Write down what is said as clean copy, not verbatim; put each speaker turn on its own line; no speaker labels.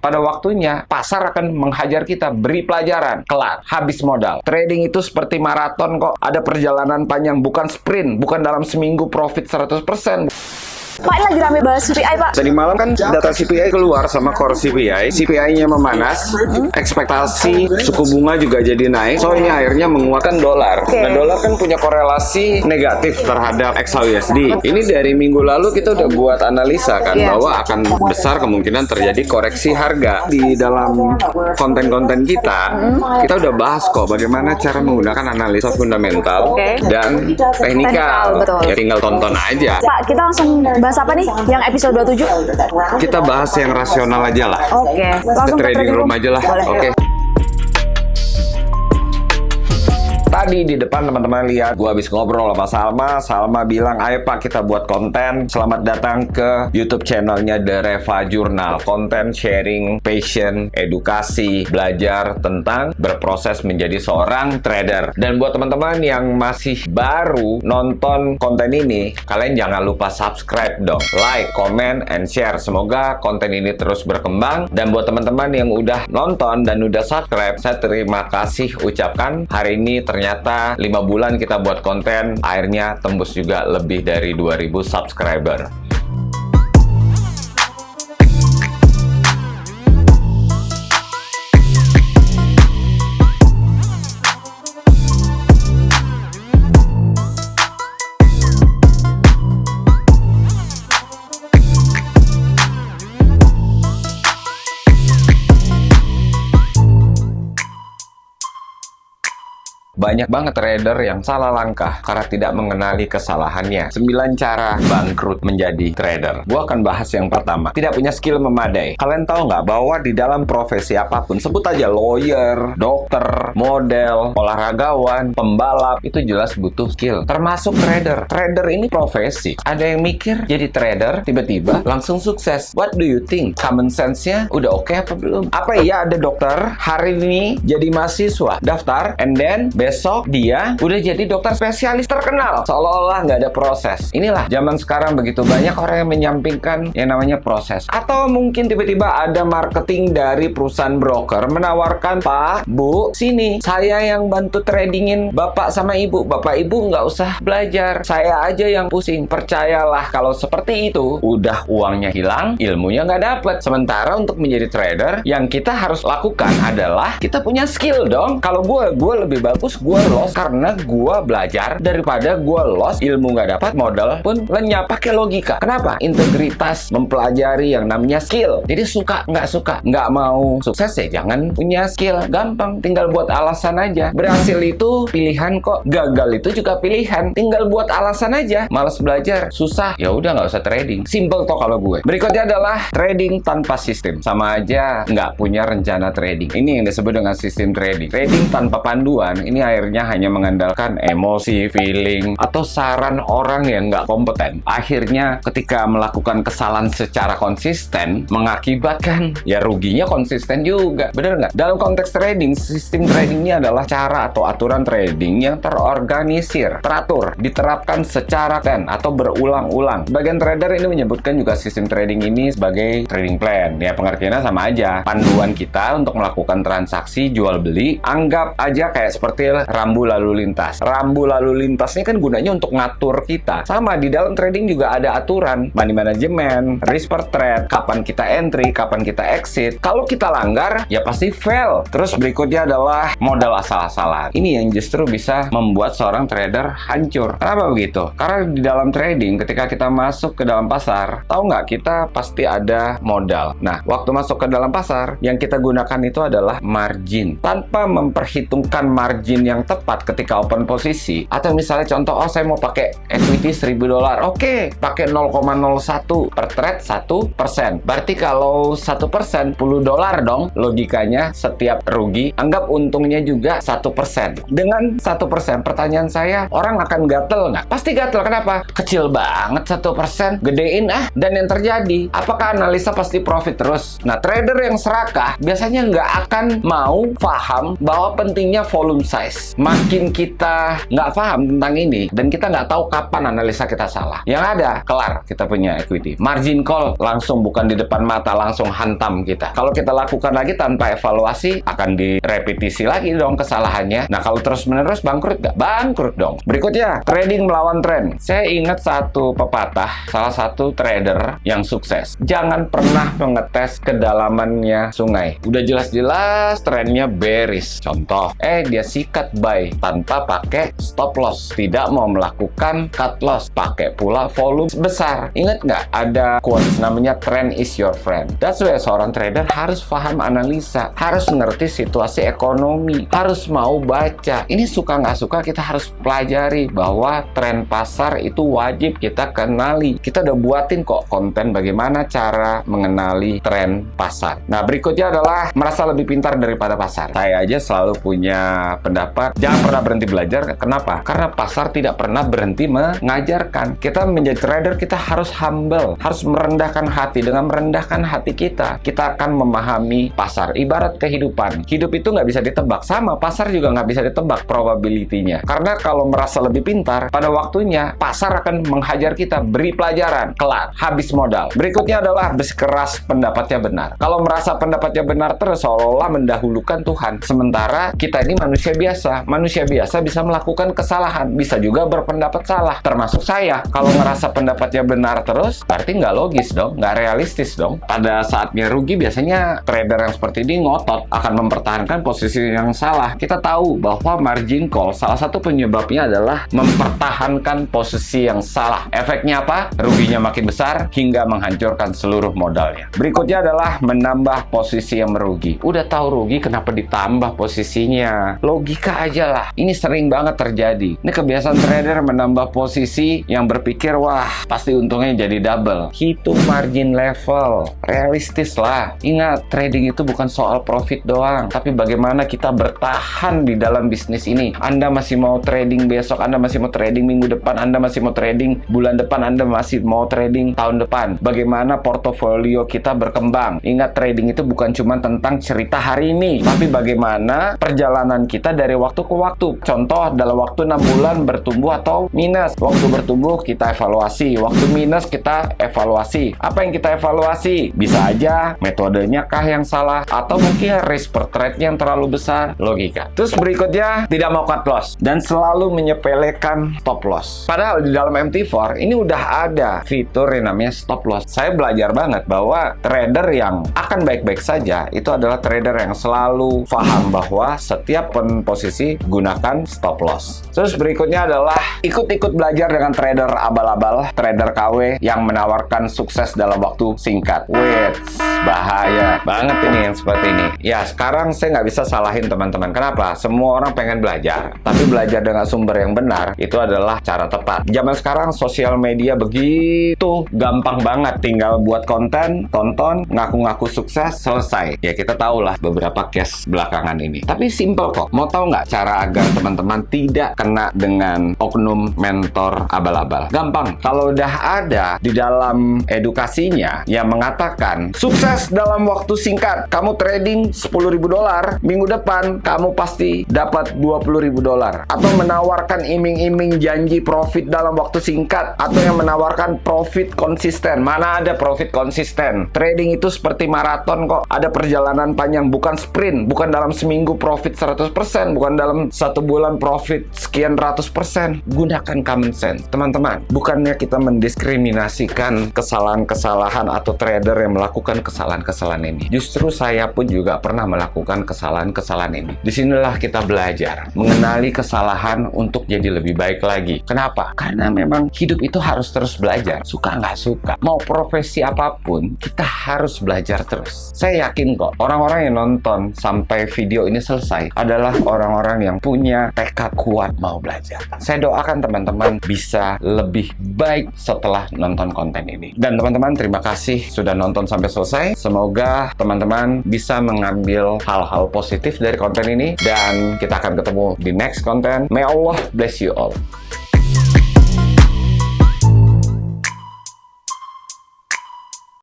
Pada waktunya, pasar akan menghajar kita, beri pelajaran, kelar, habis modal. Trading itu seperti maraton kok, ada perjalanan panjang, bukan sprint, bukan dalam seminggu profit 100%.
Pak, ini lagi rame bahas CPI, Pak.
Tadi malam kan data CPI keluar sama core CPI. CPI-nya memanas, ekspektasi suku bunga juga jadi naik. So ini akhirnya menguatkan dolar.
Oke.
Nah, dolar kan punya korelasi negatif terhadap XAUSD. Ini dari minggu lalu kita udah buat analisa kan
Iya.
bahwa akan besar kemungkinan terjadi koreksi harga. Di dalam konten-konten kita udah bahas kok bagaimana cara menggunakan analisa fundamental
Oke.
dan
Teknikal,
teknikal.
betul.
Ya tinggal tonton aja.
Pak, kita langsung bahas apa nih? Yang episode 27?
Kita bahas yang rasional aja lah.
Oke, langsung ke
Trading room aja lah.
Boleh.
Oke. Tadi di depan teman-teman lihat gua habis ngobrol sama Salma. Salma bilang, "Ayo Pak, kita buat konten. Selamat datang ke YouTube channelnya The Reva Journal. Konten sharing, passion, edukasi, belajar tentang berproses menjadi seorang trader." Dan buat teman-teman yang masih baru nonton konten ini, kalian jangan lupa subscribe dong. Like, comment, and share. Semoga konten ini terus berkembang. Dan buat teman-teman yang udah nonton dan udah subscribe, saya terima kasih ucapkan. Hari ini ternyata 5 bulan kita buat konten, akhirnya tembus juga lebih dari 2000 subscriber. Banyak banget trader yang salah langkah karena tidak mengenali kesalahannya. 9 cara bangkrut menjadi trader. Gua akan bahas yang pertama. Tidak punya skill memadai. Kalian tahu nggak bahwa di dalam profesi apapun, sebut aja lawyer, dokter, model, olahragawan, pembalap, itu jelas butuh skill. Termasuk trader. Trader ini profesi. Ada yang mikir jadi trader, tiba-tiba langsung sukses. What do you think? Common sense-nya udah oke apa belum? Apa iya ada dokter hari ini jadi mahasiswa, daftar, and then besok dia udah jadi dokter spesialis terkenal, seolah-olah nggak ada proses. Inilah zaman sekarang, begitu banyak orang yang menyampingkan yang namanya proses. Atau mungkin tiba-tiba ada marketing dari perusahaan broker menawarkan, "Pak, Bu, sini saya yang bantu tradingin Bapak sama Ibu. Bapak Ibu nggak usah belajar, saya aja yang pusing." Percayalah, kalau seperti itu udah uangnya hilang, ilmunya nggak dapet. Sementara untuk menjadi trader, yang kita harus lakukan adalah kita punya skill dong. Kalau gue lebih bagus gue loss karena gue belajar daripada gue loss, ilmu nggak dapat, modal pun lenyap. Pakai logika. Kenapa? Integritas, mempelajari yang namanya skill. Jadi suka nggak mau sukses ya jangan punya skill. Gampang, tinggal buat alasan aja. Berhasil itu pilihan kok, gagal itu juga pilihan. Tinggal buat alasan aja. Males belajar, susah, ya udah nggak usah trading. Simple toh kalau gue. Berikutnya adalah trading tanpa sistem. Sama aja nggak punya rencana trading. Ini yang disebut dengan sistem trading. Trading tanpa panduan ini akhirnya hanya mengandalkan emosi, feeling, atau saran orang yang nggak kompeten. Akhirnya ketika melakukan kesalahan secara konsisten, mengakibatkan ya ruginya konsisten juga. Bener nggak? Dalam konteks trading, sistem trading ini adalah cara atau aturan trading yang terorganisir, teratur, diterapkan secara atau berulang-ulang. Bagian trader ini menyebutkan juga sistem trading ini sebagai trading plan. Ya pengertiannya sama aja. Panduan kita untuk melakukan transaksi jual beli, anggap aja kayak seperti rambu lalu lintas. Rambu lalu lintas ini kan gunanya untuk ngatur kita. Sama di dalam trading juga ada aturan, money management, risk per trade, kapan kita entry, kapan kita exit. Kalau kita langgar, ya pasti fail. Terus berikutnya adalah modal asal-asalan. Ini yang justru bisa membuat seorang trader hancur. Kenapa begitu? Karena di dalam trading, ketika kita masuk ke dalam pasar, tahu nggak, kita pasti ada modal. Nah, waktu masuk ke dalam pasar, yang kita gunakan itu adalah margin. Tanpa memperhitungkan margin yang tepat ketika open posisi, atau misalnya contoh, oh saya mau pakai equity $1.000, oke, pakai 0,01 per trade 1%. Berarti kalau 1% $10 dong, logikanya setiap rugi, anggap untungnya juga 1%. Dengan 1%, pertanyaan saya, orang akan gatel nggak? Pasti gatel. Kenapa? Kecil banget 1%, gedein ah. Dan yang terjadi, apakah analisa pasti profit terus? Nah, trader yang serakah biasanya nggak akan mau paham bahwa pentingnya volume size. logis. Makin kita nggak paham tentang ini, dan kita nggak tahu kapan analisa kita salah, yang ada, kelar kita punya equity. Margin call langsung bukan di depan mata, langsung hantam kita. Kalau kita lakukan lagi tanpa evaluasi, akan direpetisi lagi dong kesalahannya. Nah, kalau terus-menerus bangkrut nggak? Bangkrut dong. Berikutnya, trading melawan tren. Saya ingat satu pepatah, salah satu trader yang sukses. Jangan pernah mengetes kedalamannya sungai. Udah jelas-jelas trennya bearish. Contoh, dia sikat buy tanpa pakai stop loss. Tidak mau melakukan cut loss. Pakai pula volume besar. Ingat nggak? Ada quotes namanya trend is your friend. That's why seorang trader harus paham analisa. Harus ngerti situasi ekonomi. Harus mau baca. Ini suka nggak suka kita harus pelajari bahwa tren pasar itu wajib kita kenali. Kita udah buatin kok konten bagaimana cara mengenali tren pasar. Nah, berikutnya adalah merasa lebih pintar daripada pasar. Saya aja selalu punya pendapat, jangan pernah berhenti belajar. Kenapa? Karena pasar tidak pernah berhenti mengajarkan. Kita menjadi trader, kita harus humble, harus merendahkan hati. Dengan merendahkan hati kita akan memahami pasar. Ibarat kehidupan, hidup itu nggak bisa ditebak. Sama, pasar juga nggak bisa ditebak probability-nya. Karena kalau merasa lebih pintar, pada waktunya pasar akan menghajar kita. Beri pelajaran, kelar, habis modal. Berikutnya adalah bersikeras pendapatnya benar. Kalau merasa pendapatnya benar terus, seolah-olah mendahulukan Tuhan. Sementara kita ini manusia biasa. Manusia biasa bisa melakukan kesalahan, bisa juga berpendapat salah. Termasuk saya. Kalau ngerasa pendapatnya benar terus, berarti nggak logis dong, nggak realistis dong. Pada saatnya rugi, biasanya trader yang seperti ini ngotot akan mempertahankan posisi yang salah. Kita tahu bahwa margin call salah satu penyebabnya adalah mempertahankan posisi yang salah. Efeknya apa? Ruginya makin besar hingga menghancurkan seluruh modalnya. Berikutnya adalah menambah posisi yang merugi. Udah tahu rugi, kenapa ditambah posisinya? Logika aja lah. Ini sering banget terjadi. Ini kebiasaan trader menambah posisi yang berpikir, wah, pasti untungnya jadi double. Hitung margin level. Realistis lah. Ingat, trading itu bukan soal profit doang, tapi bagaimana kita bertahan di dalam bisnis ini. Anda masih mau trading besok, Anda masih mau trading minggu depan, Anda masih mau trading bulan depan, Anda masih mau trading tahun depan. Bagaimana portofolio kita berkembang. Ingat, trading itu bukan cuma tentang cerita hari ini, tapi bagaimana perjalanan kita dari waktu ke waktu. Contoh, dalam waktu 6 bulan bertumbuh atau minus. Waktu bertumbuh kita evaluasi, waktu minus kita evaluasi. Apa yang kita evaluasi? Bisa aja metodenya kah yang salah, atau mungkin risk per trade-nya yang terlalu besar. Logika. Terus berikutnya, tidak mau cut loss dan selalu menyepelekan stop loss. Padahal di dalam MT4 ini udah ada fitur yang namanya stop loss. Saya belajar banget bahwa trader yang akan baik-baik saja itu adalah trader yang selalu paham bahwa setiap posisi gunakan stop loss. Terus berikutnya adalah ikut-ikut belajar dengan trader abal-abal, trader KW yang menawarkan sukses dalam waktu singkat. Wait, bahaya banget ini yang seperti ini. Ya, sekarang saya nggak bisa salahin teman-teman. Kenapa? Semua orang pengen belajar, tapi belajar dengan sumber yang benar itu adalah cara tepat. Zaman sekarang sosial media begitu gampang banget, tinggal buat konten, tonton, ngaku-ngaku sukses, selesai. Ya, kita tahulah beberapa case belakangan ini. Tapi simple kok. Mau tahu nggak cara agar teman-teman tidak kena dengan oknum mentor abal-abal? Gampang. Kalau udah ada di dalam edukasinya yang mengatakan sukses dalam waktu singkat, kamu trading $10.000, minggu depan kamu pasti dapat $20.000, atau menawarkan iming-iming janji profit dalam waktu singkat, atau yang menawarkan profit konsisten. Mana ada profit konsisten? Trading itu seperti maraton kok. Ada perjalanan panjang, bukan sprint. Bukan dalam seminggu profit 100%, bukan dalam satu bulan profit sekian ratus persen. Gunakan common sense, teman-teman. Bukannya kita mendiskriminasikan kesalahan-kesalahan atau trader yang melakukan kesalahan-kesalahan ini. Justru saya pun juga pernah melakukan kesalahan-kesalahan ini. Disinilah kita belajar mengenali kesalahan untuk jadi lebih baik lagi. Kenapa? Karena memang hidup itu harus terus belajar. Suka nggak suka, mau profesi apapun, kita harus belajar terus. Saya yakin kok, orang-orang yang nonton sampai video ini selesai adalah orang-orang yang punya tekad kuat mau belajar. Saya doakan teman-teman bisa lebih baik setelah nonton konten ini. Dan teman-teman, terima kasih sudah nonton sampai selesai. Semoga teman-teman bisa mengambil hal-hal positif dari konten ini, dan kita akan ketemu di next konten. May Allah bless you all.